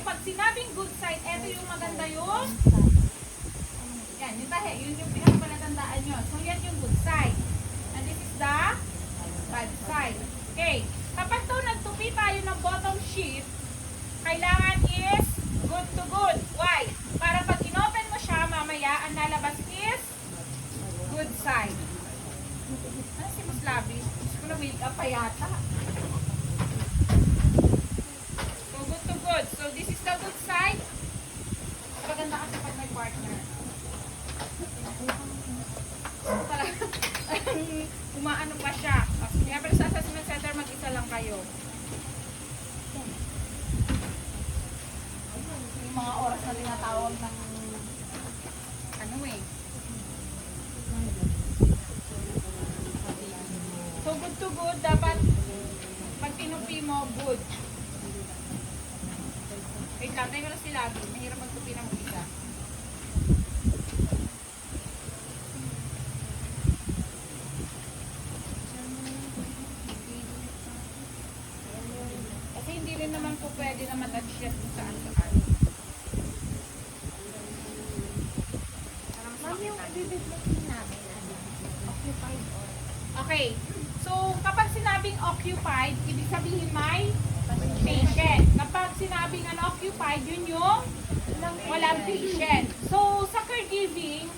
pag sinabing good side, ito yung maganda yung yan, yung tahe, yun yung pinakapalatandaan nyo. So, yan yung good side. And this is the bad side. Okay. Kapag to nagtupi tayo ng bottom sheet, kailangan is good to good. Why? Para pag inopen mo siya, mamaya, ang lalabas is good side. Ano si Muslabi? Gusto ko na wake up pa yata. So, good to good. So, this is the good side. Maganda kasi pag may partner. Umaano pa siya. Kaya pero sa assessment center, mag-isa lang kayo. Yung mga oras na tinatawag ng ano eh. So good to good, dapat pag tinupi mo, good. Wait lang, tayo mo lang sila. Mahirap magtupi ng isa. Kasi hindi rin naman po pwede na matouch yan kung saan-saan. Ma'am, yung i-developin namin, occupied or? Okay. So, kapag sinabing occupied, ibig sabihin may patient. Kapag sinabing unoccupied, yun yung walang patient. So, sa caregiving,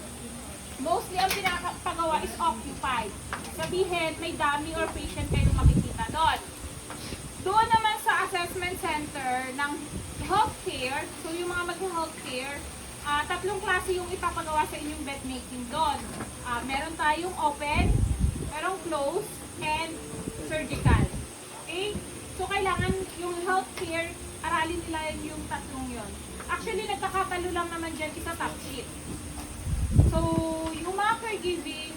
mostly ang pinapagawa is occupied. Sabihin, may dummy or patient kayong makikita doon. Doon naman sa assessment center ng healthcare, so yung mga mag-healthcare, tatlong klase yung ipapagawa sa inyong bed making doon. Meron tayong open, merong close, and surgical. Okay? So, kailangan yung healthcare, aralin nila yung tatlong yon. Actually, nagkakatalo lang naman dyan isa top sheet. So, yung mga caregiving,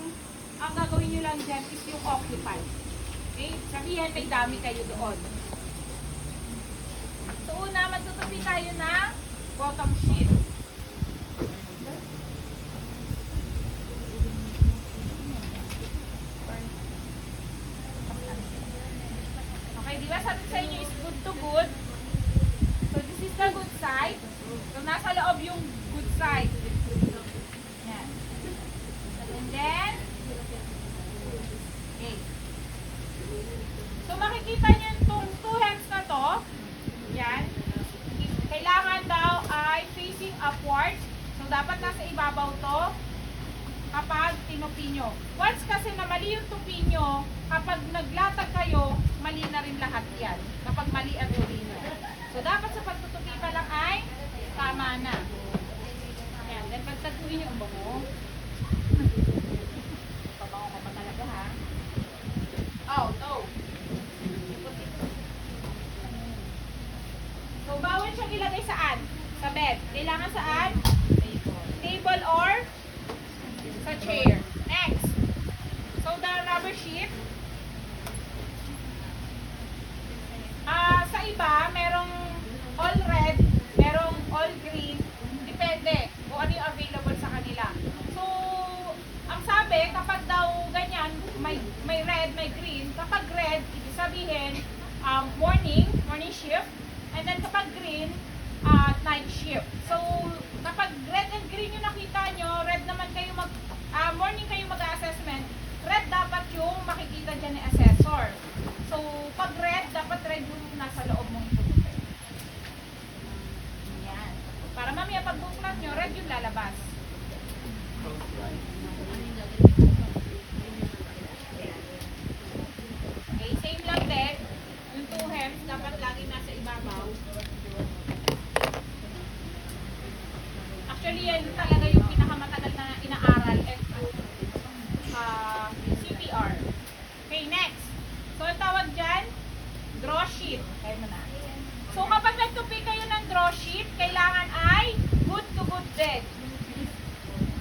ang gagawin nyo lang dyan is yung occupied. Okay? Sabihin, may dami kayo doon. So, una, magtutupi tayo ng bottom sheet. Okay, di ba sabi sa inyo is good to good? So, this is the good side. So, nasa loob yung good side. Yan. And then, okay. So, makikita nyo itong two hands na to. Yan. Kailangan daw ay facing upwards. So, dapat nasa ibabaw to kapag tinupi nyo. Once kasi na mali yung tupi nyo, kapag naglatag kayo, mali na rin lahat yan. Kapag mali ang tupi nyo. So, dapat sa pagtutupi pa lang ay tama na. Yan. Then, pagtagpuin nyo ang bango. Pabango ka pa talaga, ha? Oh, oh. So, bawal siyang ilagay saan? Sa bed. Kailangan saan? Table or sa chair. Next. So, the rubber sheet. Sa iba, merong all red, merong all green. Depende kung ano yung available sa kanila. So, ang sabi, kapag daw ganyan, may red, may green. Kapag red, ibig sabihin, morning shift. And then kapag green, night shift. So, kapag red and green yung nakita nyo, red naman kayo morning kayo mag-assessment, red dapat yung makikita dyan ni assessor. So, pag red, dapat red yung nasa loob mong itutupi. Yan. Para mamaya pag buklat nyo, red yung lalabas. Okay, same lang din. Yung two hems, dapat lagi nasa ibabaw. Actually, yan talaga yung pinakamatagal na inaaral at CPR. Okay, next. So, ang tawag dyan, draw sheet. Kaya mo na. So, kapag nagtupi kayo ng draw sheet, kailangan ay good to good din.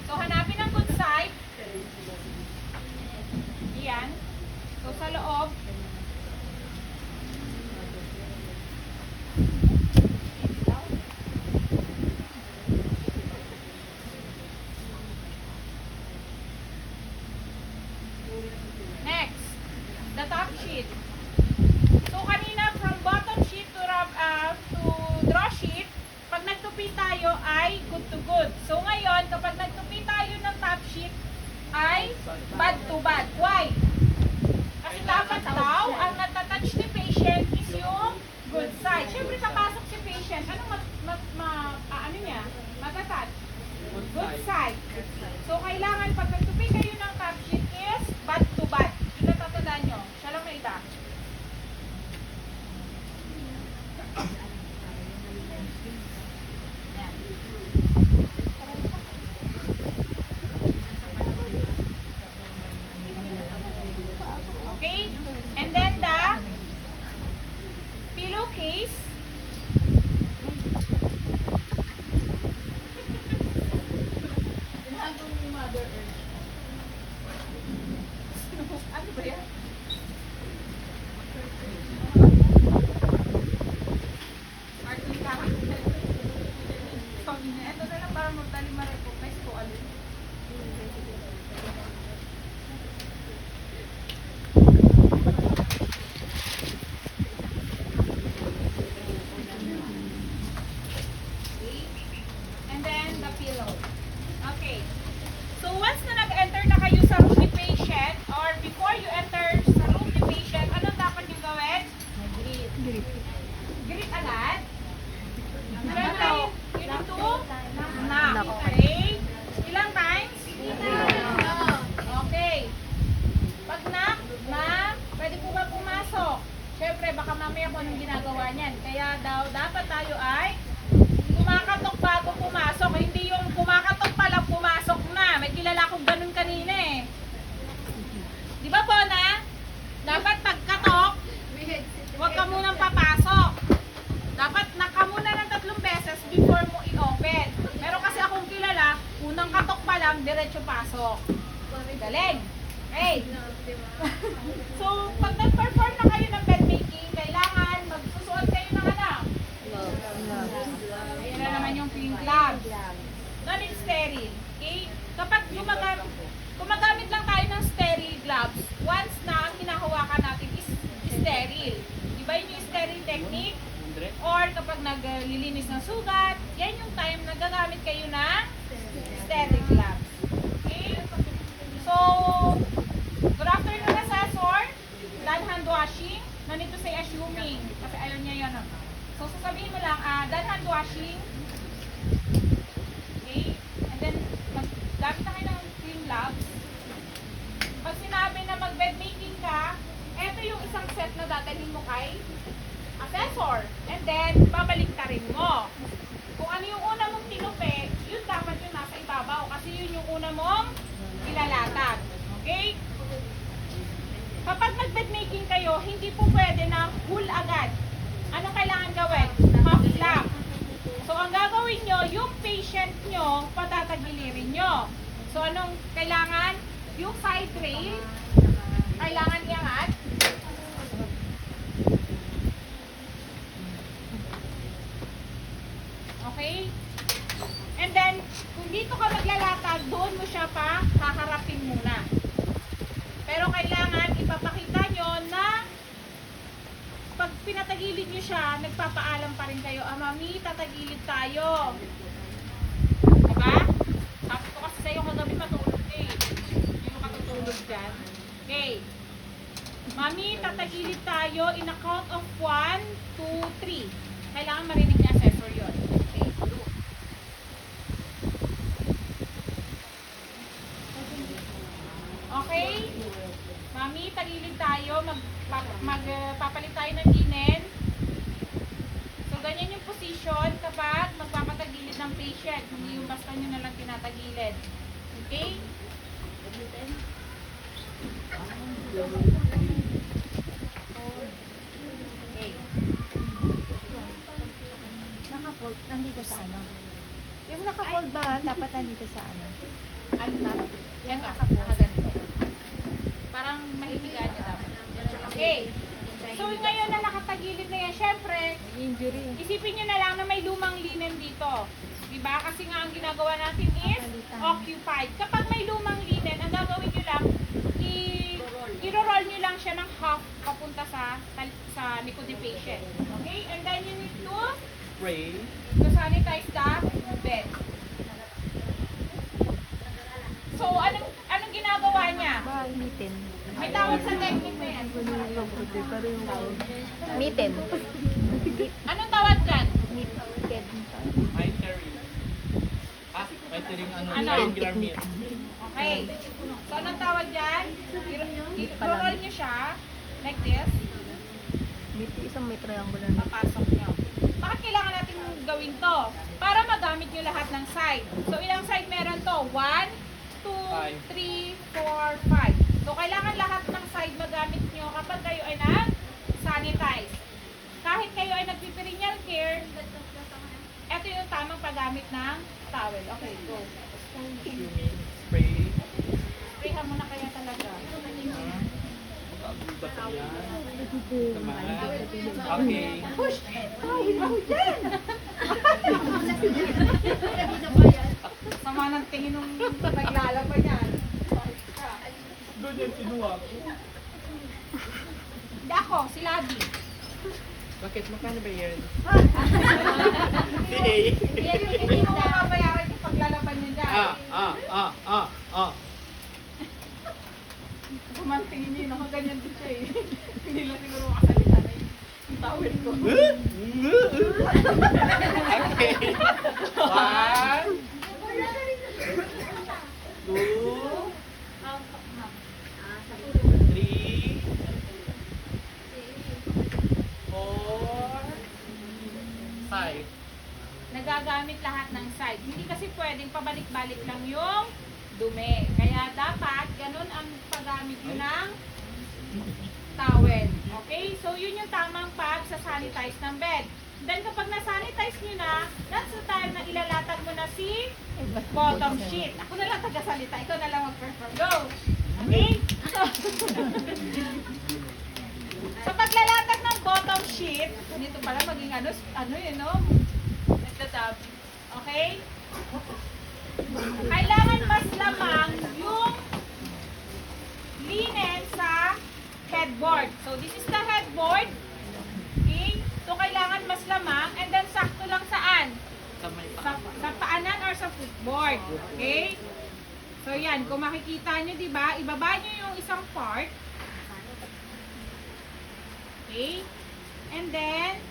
So, hanapin ang good side. ay bad to bad. Why? Kasi dapat daw, ang natatouch ni patient is yung good side. Siyempre, kapasok si patient, ano ano niya? Matatouch? Good side. So, kailangan pag nagtupi kayo ng top sheet is bad to bad. Yung natatandaan nyo. Siya lang na iba. Okay? And then the pillowcase. Ano ba yan? Artin ka. Sabi niya, ito na lang para magdali ma-recognize ko alin. And then the pillow. Okay. So once na nag-enter na kayo sa room ni patient or before you enter sa room ni patient, anong dapat yung gawin? Greet agad. Remember, you need to knock. Okay? Ilang times? Okay. Pag knock, pwede po ba pumasok? Siyempre, baka mamaya kung anong ginagawa niyan. Kaya daw, dapat tayo ay kumakatok bago pumasok. Hindi yung kumakatok pa lang pumasok na. May kilala akong ganun kanina eh. Di ba po na? Dapat pagkatok, huwag ka munang papasok. Dapat naka muna ng 3 beses before mo i-open. Pero kasi akong kilala, unang katok pa lang, diretso pasok. Galing. Okay. So, pag nag-perform na kayo ng bed making, kailangan magsusuot kayo ng ano? Ayan na naman yung clean gloves. Non-sterile. Okay? Kapag gumagamit lang tayo ng sterile gloves, once na ang hinahawakan natin is sterile. Diba yun yung sterile technique? Or kapag naglilinis ng sugat, yan yung time na gagamit kayo ng sterile gloves. Okay? So, good afternoon, assessor. Done hand washing. No need to say assuming. Kasi ayaw niya yun. So, sasabihin mo lang, done hand washing. Okay? And then, gamit na kayo ng clean gloves. Pag sinabi na mag-bed making ka, eto yung isang set na dadalhin mo kay assessor. And then, babalik ta rin mo. Kung ano yung una mong tinupi, yun dapat yung nasa ibabaw. Kasi yun yung una mong ilalatag. Okay? Kapag nag-bed making kayo, hindi po pwede na full agad. Ano kailangan gawin? Half lang. So, ang gagawin nyo, yung patient nyo, patatagilirin nyo. So, anong kailangan? Yung side rail, kailangan iangat. Okay? And then, kung dito ka maglalatag, doon mo siya pa haharapin muna. Pero kailangan ipapakita nyo na pag pinatagilid nyo siya, nagpapaalam pa rin kayo, mami, tatagilid tayo. Diba? Sabi ko kasi sa'yo kagabi matulog eh. Hindi mo katutulog dyan. Okay. Mami, tatagilid tayo in a count of 1, 2, 3. Kailangan marinig ni assessor yun. Okay. Okay? Mami, tagilid tayo. Magpapalit tayo ng linen. So, ganyan yung position kapag magpapatagilid ng patient. Hindi yung basta nyo na lang tinatagilid. Okay? Okay. Naka-fold, nandito sa ano? Yung naka-fold ba, dapat nandito sa ano? Ano na? Yan, nakaganito. Parang mahihigaan niya dapat. Okay. So, ngayon na nakatagilid na yan, syempre, isipin nyo na lang na may lumang linen dito. Diba? Kasi nga ang ginagawa natin is occupied. Kapag may lumang linen, ang gagawin nyo lang, i-roll nyo lang siya ng half papunta sa likod ni patient. Okay? And then you need to sanitize the bed. So, anong ginagawa Mitten. May tawag sa technique na yan. Mitten. Anong tawag dyan? Mitten. Mitering. Ah, mitering ano? Ano? Triangular meat. Okay. So, anong tawag dyan? I-roll nyo siya. Like this. Isang may triangular. Papasok nyo. Bakit kailangan natin gawin to? Para magamit nyo lahat ng side. So, ilang side meron to? 1, 2, 3, 4, 5. So, kailangan lahat ng side magamit nyo kapag kayo ay nag-sanitize. Kahit kayo ay nagpiperineal care, ito yung tamang paggamit ng towel. Okay, go. You mean spray? Sprayhan mo na kaya talaga. Ba't yan? Naman. Okay. Push! Tawid ako dyan! Sama ng tingin nung naglalaban yan. Doon yan kinuha ko. Hindi ako, si Labi. Bakit? Magkano ba yan? Hindi mo mababayaran yung paglalaban niya dyan. Kumantingin niya, nakaganyan din siya eh. Hindi lang siguro makasalita na yung tawid ko. Okay. 1, 2, 3, 4, 5. Nagagamit lahat ng side. Hindi kasi pwedeng pabalik-balik lang yung dumi. Kaya dapat ganun ang paggamit nyo ng towel. Okay? So, yun yung tamang pag-sanitize ng bed. Then, kapag na-sanitize nyo na, that's the time na ilalatag mo na si bottom sheet. Ako na lang taga-salita. Ikaw na lang mag-perform. Go! Okay? So, sa paglalatag ng bottom sheet, dito pala maging ano yun, no? Nagtatab. Okay? Kailangan mas lamang yung linen sa headboard. So, this is the headboard. Okay? So, kailangan mas lamang and then sakto lang saan? Sa may Sa paanan or sa footboard. Okay? So, yan. Kung makikita nyo, di ba? Ibaba nyo yung isang part. Okay? And then,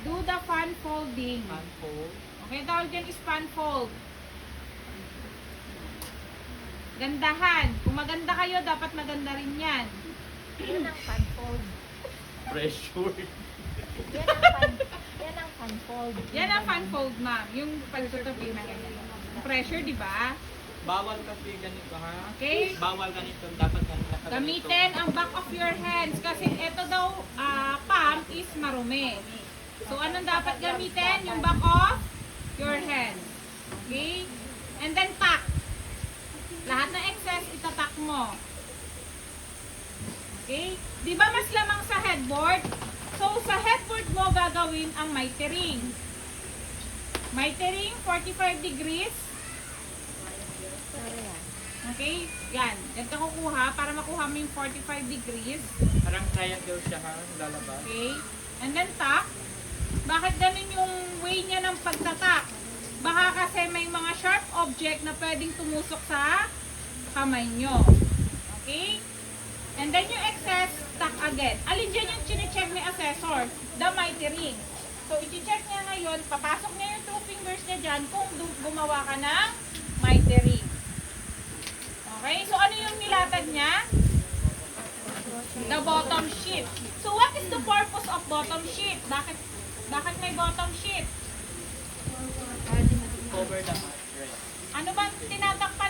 do the fan folding. unfold. Okay, tawag dyan is fan fold. Gandahan. Kung maganda kayo, dapat maganda rin yan. Yan ang fan-fold. Pressure. Yan ang fan-fold. Yan ang fan fold, ma'am. Yung pagtutupi na ganyan. Pressure, di ba? Bawal kasi ganito ha. Okay? Bawal ganito. Dapat ganito. Gamitin ang back of your hands kasi ito daw, palm is marumi. So, anong dapat gamitin? Yung back of your hands. Okay? And then, tack. Lahat ng excess, itatak mo. Okay? Di ba mas lamang sa headboard? So, sa headboard mo gagawin ang mitering. Mitering, 45 degrees. Okay? Yan. Yan ka kukuha para makuha mo yung 45 degrees. Parang triangle siya ha. Lalabas. Okay? And then tack. Bakit ganun yung way niya ng pagtatak? Baka kasi may mga sharp object na pwedeng tumusok sa kamay nyo. Okay? And then yung excess, tack again. Alin dyan yung chinecheck ni assessor? The mitering. So, i-check niya ngayon, papasok niya yung 2 fingers niya dyan kung gumawa ka ng mitering. Okay? So, ano yung nilatag niya? The bottom sheet. So, what is the purpose of bottom sheet? Bakit may bottom sheet? Cover the mat. Right. Ano ba tinatak